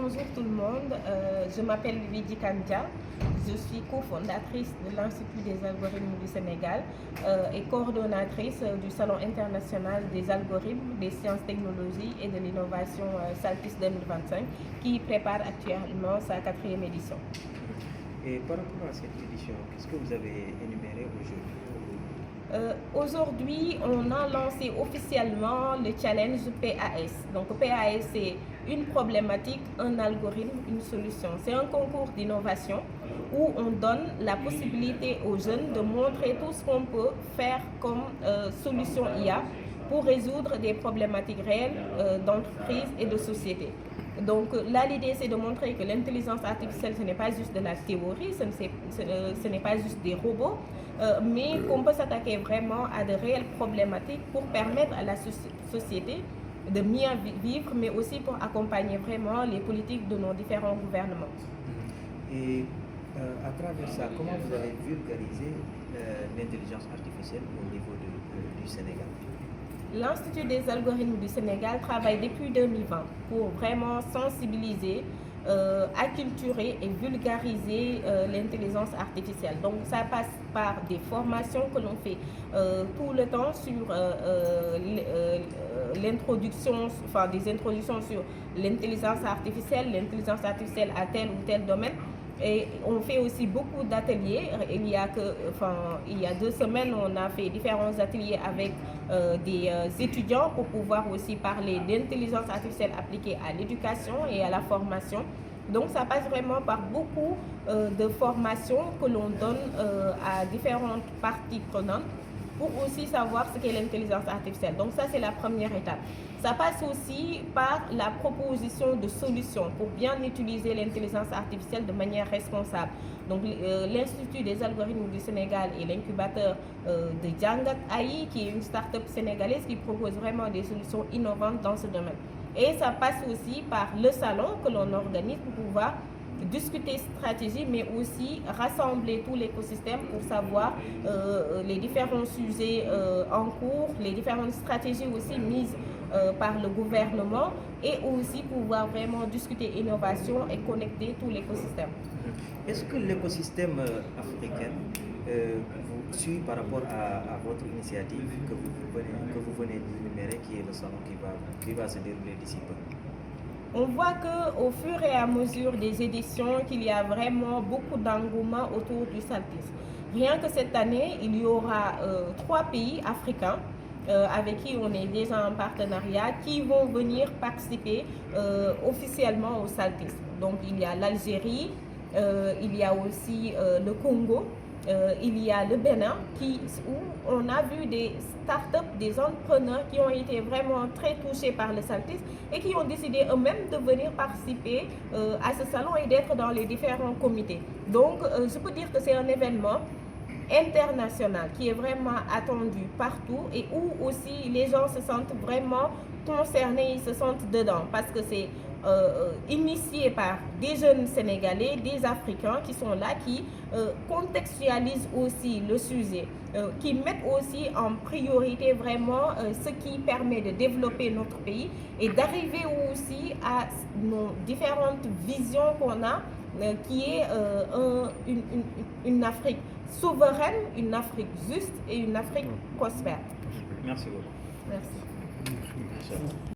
bonjour tout le monde. Je m'appelle Lydie Kandia. Je suis cofondatrice de l'Institut des algorithmes du Sénégal et coordonnatrice du Salon international des algorithmes, des sciences, technologies et de l'innovation Saltis 2025 qui prépare actuellement sa 4e édition. Et par rapport à cette édition, qu'est-ce que vous avez énuméré aujourd'hui? Aujourd'hui, on a lancé officiellement le challenge PAS. Donc PAS, c'est une problématique, un algorithme, une solution. C'est un concours d'innovation où on donne la possibilité aux jeunes de montrer tout ce qu'on peut faire comme solution IA pour résoudre des problématiques réelles d'entreprise et de société. Donc là, l'idée, c'est de montrer que l'intelligence artificielle, ce n'est pas juste de la théorie, ce n'est pas juste des robots, mais qu'on peut s'attaquer vraiment à de réelles problématiques pour permettre à la société de mieux vivre, mais aussi pour accompagner vraiment les politiques de nos différents gouvernements. Et à travers ça, comment vous allez vulgariser l'intelligence artificielle au niveau du Sénégal? L'Institut des algorithmes du Sénégal travaille depuis 2020 pour vraiment sensibiliser, acculturer et vulgariser l'intelligence artificielle. Donc ça passe par des formations que l'on fait tout le temps sur l'introduction, enfin des introductions sur l'intelligence artificielle à tel ou tel domaine. Et on fait aussi beaucoup d'ateliers. Il y a 2 semaines, on a fait différents ateliers avec des étudiants pour pouvoir aussi parler d'intelligence artificielle appliquée à l'éducation et à la formation. Donc ça passe vraiment par beaucoup de formations que l'on donne à différentes parties prenantes pour aussi savoir ce qu'est l'intelligence artificielle. Donc ça, c'est la première étape. Ça passe aussi par la proposition de solutions pour bien utiliser l'intelligence artificielle de manière responsable. Donc l'Institut des algorithmes du Sénégal et l'incubateur de Djangat AI, qui est une start-up sénégalaise qui propose vraiment des solutions innovantes dans ce domaine. Et ça passe aussi par le salon que l'on organise pour pouvoir discuter stratégie, mais aussi rassembler tout l'écosystème pour savoir les différents sujets en cours, les différentes stratégies aussi mises par le gouvernement et aussi pouvoir vraiment discuter innovation et connecter tout l'écosystème. Est-ce que l'écosystème africain vous suit par rapport à votre initiative que vous venez d'énumérer, qui est le salon qui va se dérouler d'ici peu? On voit qu'au fur et à mesure des éditions, qu'il y a vraiment beaucoup d'engouement autour du Saltis. Rien que cette année, il y aura 3 pays africains avec qui on est déjà en partenariat, qui vont venir participer officiellement au Saltis. Donc il y a l'Algérie, il y a aussi le Congo, il y a le Bénin, où on a vu des startups, des entrepreneurs qui ont été vraiment très touchés par le Saltis et qui ont décidé eux-mêmes de venir participer à ce salon et d'être dans les différents comités. Donc je peux dire que c'est un événement international qui est vraiment attendu partout et où aussi les gens se sentent vraiment concernés, ils se sentent dedans parce que c'est initié par des jeunes Sénégalais, des Africains qui sont là, qui contextualisent aussi le sujet, qui mettent aussi en priorité vraiment ce qui permet de développer notre pays et d'arriver aussi à nos différentes visions qu'on a, qui est une Afrique souveraine, une Afrique juste et une Afrique prospère. Merci beaucoup. Merci.